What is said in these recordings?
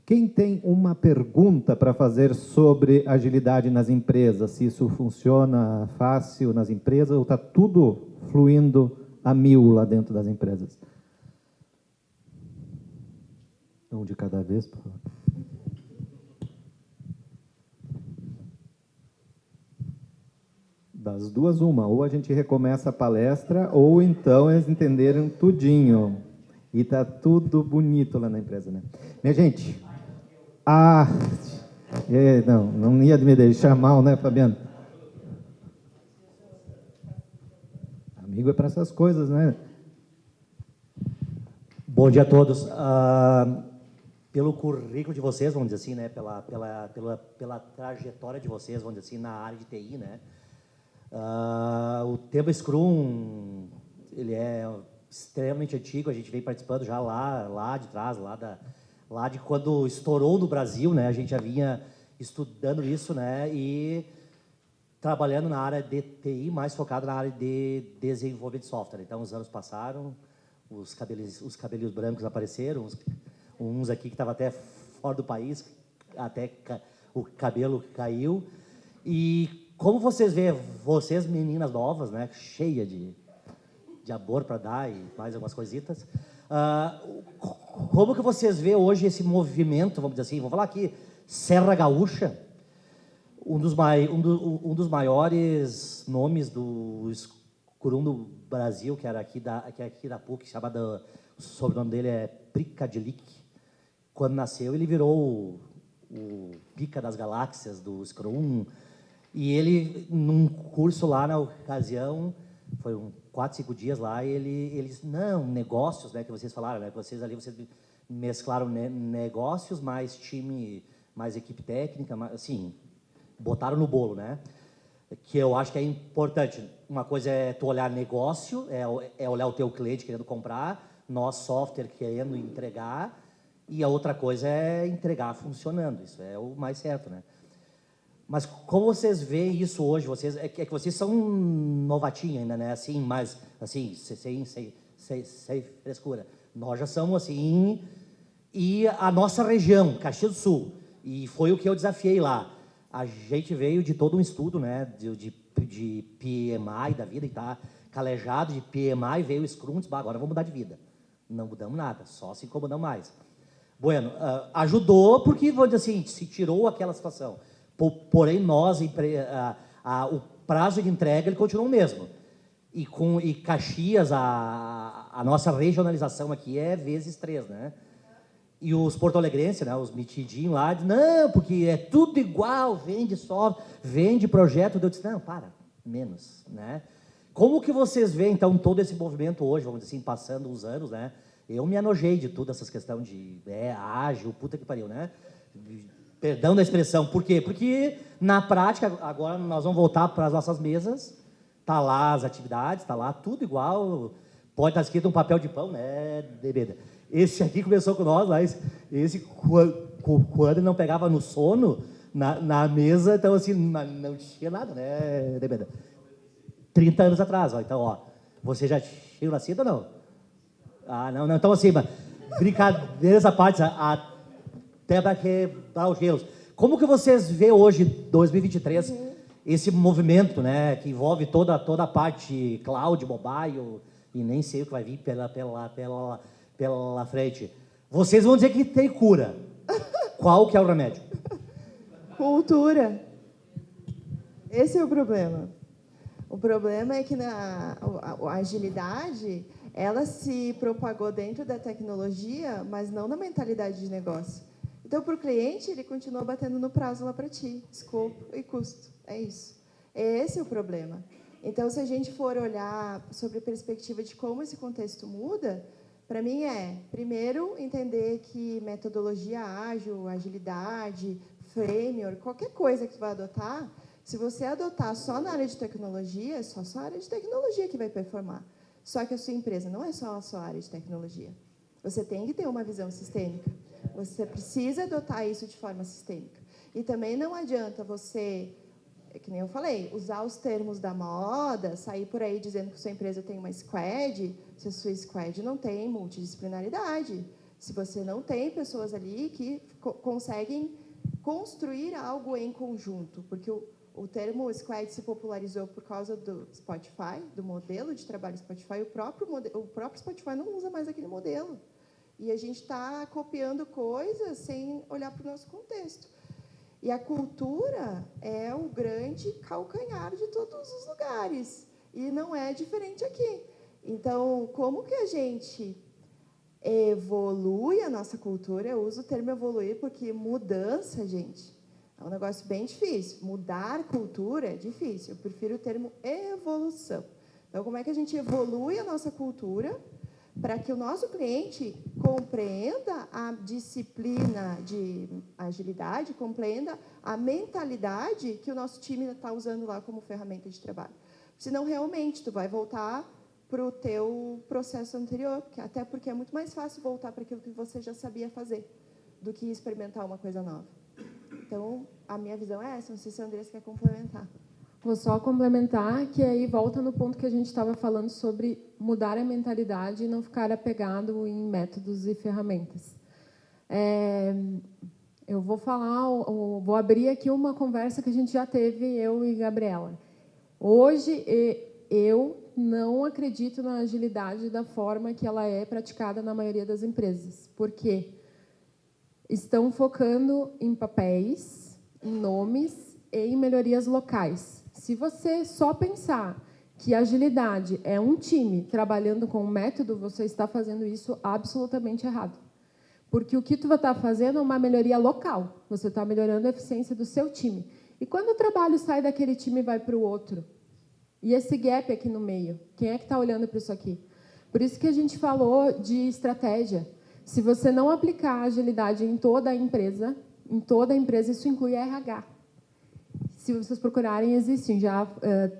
Quem tem uma pergunta para fazer sobre agilidade nas empresas? Se isso funciona fácil nas empresas ou está tudo fluindo a mil lá dentro das empresas? Um de cada vez, por favor. Das duas, uma. Ou a gente recomeça a palestra, ou então eles entenderam tudinho. E está tudo bonito lá na empresa, né? Minha gente... não ia me deixar mal, né, Fabiano? Amigo é para essas coisas, né? Bom dia a todos. Pelo currículo de vocês, vamos dizer assim, né, pela trajetória de vocês, vamos dizer assim, na área de TI, né, o tema Scrum, ele é extremamente antigo, a gente vem participando já lá de trás, lá de quando estourou no Brasil, né, a gente já vinha estudando isso, né, e trabalhando na área de TI, mais focado na área de desenvolvimento de software. Então, os anos passaram, os cabelos brancos apareceram, uns aqui que estavam até fora do país, até o cabelo caiu. E como vocês veem, vocês meninas novas, né, cheia de amor para dar e mais algumas coisitas, como que vocês veem hoje esse movimento, vamos dizer assim, vou falar aqui, Serra Gaúcha, um dos maiores nomes do Scrum do Brasil, que é aqui da PUC, chamado, o sobrenome dele é Pricadilic. Quando nasceu, ele virou o pica das galáxias do Scrum. E ele, num curso lá na ocasião, foi 4, 5 dias lá, e eles não, negócios, né, que vocês falaram, né, que vocês mesclaram negócios, mais time, mais equipe técnica, mais, assim, botaram no bolo, né? Que eu acho que é importante. Uma coisa é tu olhar negócio, é olhar o teu cliente querendo comprar, nós, software, querendo entregar, e a outra coisa é entregar funcionando. Isso é o mais certo, né? Mas como vocês veem isso hoje? É que vocês são novatinhos ainda, né? Assim, mas, assim, sem frescura. Nós já somos assim, e a nossa região, Caxias do Sul, e foi o que eu desafiei lá. A gente veio de todo um estudo, né, de PMI da vida, e tá calejado de PMI, veio o Scrum, disse, agora vamos mudar de vida. Não mudamos nada, só se incomodamos mais. Bueno, ajudou porque, vamos dizer assim, se tirou aquela situação. Porém, o prazo de entrega ele continuou o mesmo. E Caxias, a nossa regionalização aqui é vezes 3, né? E os porto-alegrenses, né, os metidinhos lá, dizem, não, porque é tudo igual, vende software, vende projeto. Eu disse, não, para, menos, né? Como que vocês veem, então, todo esse movimento hoje, vamos dizer assim, passando os anos, né? Eu me enojei de tudo, essas questões de ágil, puta que pariu, né? Perdão da expressão. Por quê? Porque, na prática, agora nós vamos voltar para as nossas mesas, tá lá as atividades, tá lá tudo igual, pode estar escrito um papel de pão, né, bebida. Esse aqui começou com nós, mas esse quando não pegava no sono, na mesa, então assim, não tinha nada, né, bebida. 30 anos atrás, ó, então, ó, você já tinha nascido ou não? Ah, não, então assim, brincadeiras à parte, até para quebrar os gelos. Como que vocês vê hoje, 2023, esse movimento, né, que envolve toda a parte cloud, mobile, e nem sei o que vai vir pela frente. Vocês vão dizer que tem cura. Qual que é o remédio? Cultura. Esse é o problema. O problema é que a agilidade, ela se propagou dentro da tecnologia, mas não na mentalidade de negócio. Então, para o cliente, ele continua batendo no prazo lá para ti, escopo e custo. É isso. Esse é o problema. Então, se a gente for olhar sobre a perspectiva de como esse contexto muda, para mim primeiro, entender que metodologia ágil, agilidade, framework, qualquer coisa que tu vai adotar, se você adotar só na área de tecnologia, é só a sua área de tecnologia que vai performar. Só que a sua empresa não é só a sua área de tecnologia. Você tem que ter uma visão sistêmica. Você precisa adotar isso de forma sistêmica. E também não adianta você, que nem eu falei, usar os termos da moda, sair por aí dizendo que sua empresa tem uma squad, se a sua squad não tem multidisciplinaridade. se você não tem pessoas ali que conseguem construir algo em conjunto, porque o termo Squad se popularizou por causa do Spotify, do modelo de trabalho Spotify. O próprio Spotify não usa mais aquele modelo. E a gente está copiando coisas sem olhar para o nosso contexto. E a cultura é o grande calcanhar de todos os lugares. E não é diferente aqui. Então, como que a gente evolui a nossa cultura? Eu uso o termo evoluir porque mudança, gente, é um negócio bem difícil. Mudar cultura é difícil. Eu prefiro o termo evolução. Então, como é que a gente evolui a nossa cultura para que o nosso cliente compreenda a disciplina de agilidade, compreenda a mentalidade que o nosso time está usando lá como ferramenta de trabalho? Senão, realmente, tu vai voltar para o teu processo anterior, até porque é muito mais fácil voltar para aquilo que você já sabia fazer do que experimentar uma coisa nova. Então, a minha visão é essa. Não sei se a Andressa quer complementar. Vou só complementar, que aí volta no ponto que a gente estava falando sobre mudar a mentalidade e não ficar apegado em métodos e ferramentas. Eu vou vou abrir aqui uma conversa que a gente já teve, eu e Gabriela. Hoje, eu não acredito na agilidade da forma que ela é praticada na maioria das empresas. Por quê? Estão focando em papéis, em nomes e em melhorias locais. Se você só pensar que agilidade é um time trabalhando com um método, você está fazendo isso absolutamente errado. Porque o que tu vai estar fazendo é uma melhoria local. Você está melhorando a eficiência do seu time. E quando o trabalho sai daquele time e vai para o outro? E esse gap aqui no meio? Quem é que está olhando para isso aqui? Por isso que a gente falou de estratégia. Se você não aplicar a agilidade em toda a empresa isso inclui RH. Se vocês procurarem, existem já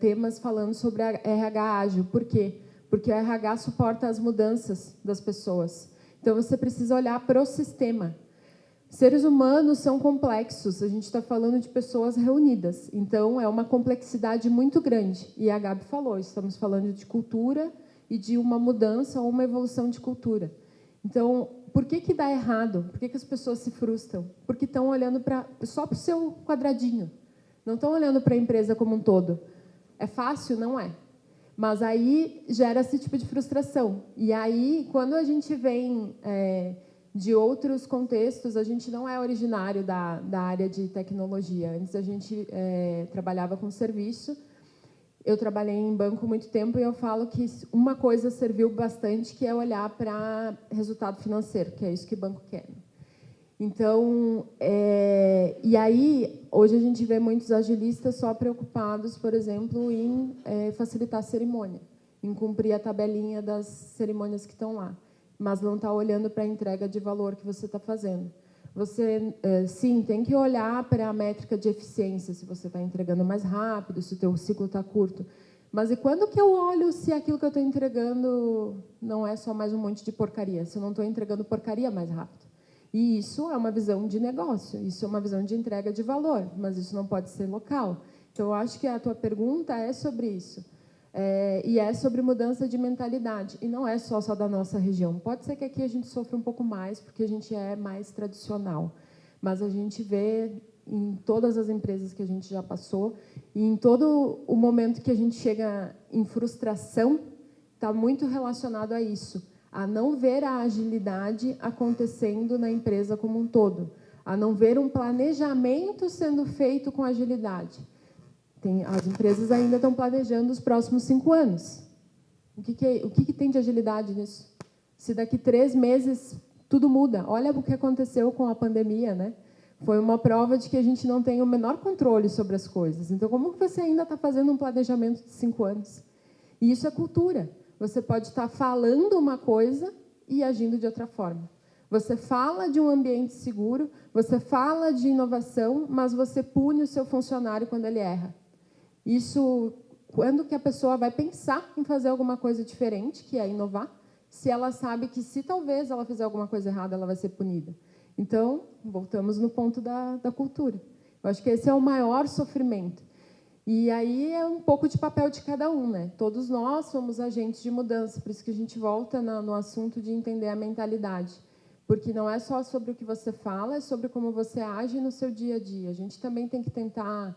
temas falando sobre a RH ágil. Por quê? Porque a RH suporta as mudanças das pessoas. Então, você precisa olhar para o sistema. Seres humanos são complexos. A gente está falando de pessoas reunidas. Então, é uma complexidade muito grande. E a Gabi falou, estamos falando de cultura e de uma mudança ou uma evolução de cultura. Então, por que dá errado? Por que as pessoas se frustram? Porque estão olhando só para o seu quadradinho. Não estão olhando para a empresa como um todo. É fácil? Não é. Mas aí gera esse tipo de frustração. E aí, quando a gente vem de outros contextos, a gente não é originário da área de tecnologia. Antes a gente trabalhava com serviço. Eu trabalhei em banco muito tempo e eu falo que uma coisa serviu bastante, que é olhar para resultado financeiro, que é isso que o banco quer. Então, e aí, hoje a gente vê muitos agilistas só preocupados, por exemplo, em facilitar a cerimônia, em cumprir a tabelinha das cerimônias que estão lá, mas não está olhando para a entrega de valor que você está fazendo. Você, sim, tem que olhar para a métrica de eficiência, se você está entregando mais rápido, se o teu ciclo está curto. Mas e quando que eu olho se aquilo que eu estou entregando não é só mais um monte de porcaria, se eu não estou entregando porcaria mais rápido? E isso é uma visão de negócio, isso é uma visão de entrega de valor, mas isso não pode ser local. Então, eu acho que a tua pergunta é sobre isso. E é sobre mudança de mentalidade. E não é só da nossa região. Pode ser que aqui a gente sofra um pouco mais, porque a gente é mais tradicional. Mas a gente vê em todas as empresas que a gente já passou, e em todo o momento que a gente chega em frustração, está muito relacionado a isso. A não ver a agilidade acontecendo na empresa como um todo, a não ver um planejamento sendo feito com agilidade. As empresas ainda estão planejando os próximos 5 anos. O que tem de agilidade nisso? Se daqui 3 meses tudo muda. Olha o que aconteceu com a pandemia, né? Foi uma prova de que a gente não tem o menor controle sobre as coisas. Então, como que você ainda está fazendo um planejamento de 5 anos? E isso é cultura. Você pode estar falando uma coisa e agindo de outra forma. Você fala de um ambiente seguro, você fala de inovação, mas você pune o seu funcionário quando ele erra. Isso, quando que a pessoa vai pensar em fazer alguma coisa diferente, que é inovar, se ela sabe que, se talvez ela fizer alguma coisa errada, ela vai ser punida. Então, voltamos no ponto da cultura. Eu acho que esse é o maior sofrimento. E aí é um pouco de papel de cada um, né? Todos nós somos agentes de mudança, por isso que a gente volta no assunto de entender a mentalidade. Porque não é só sobre o que você fala, é sobre como você age no seu dia a dia. A gente também tem que tentar,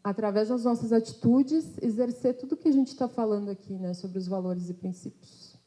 através das nossas atitudes, exercer tudo que a gente está falando aqui, né, sobre os valores e princípios.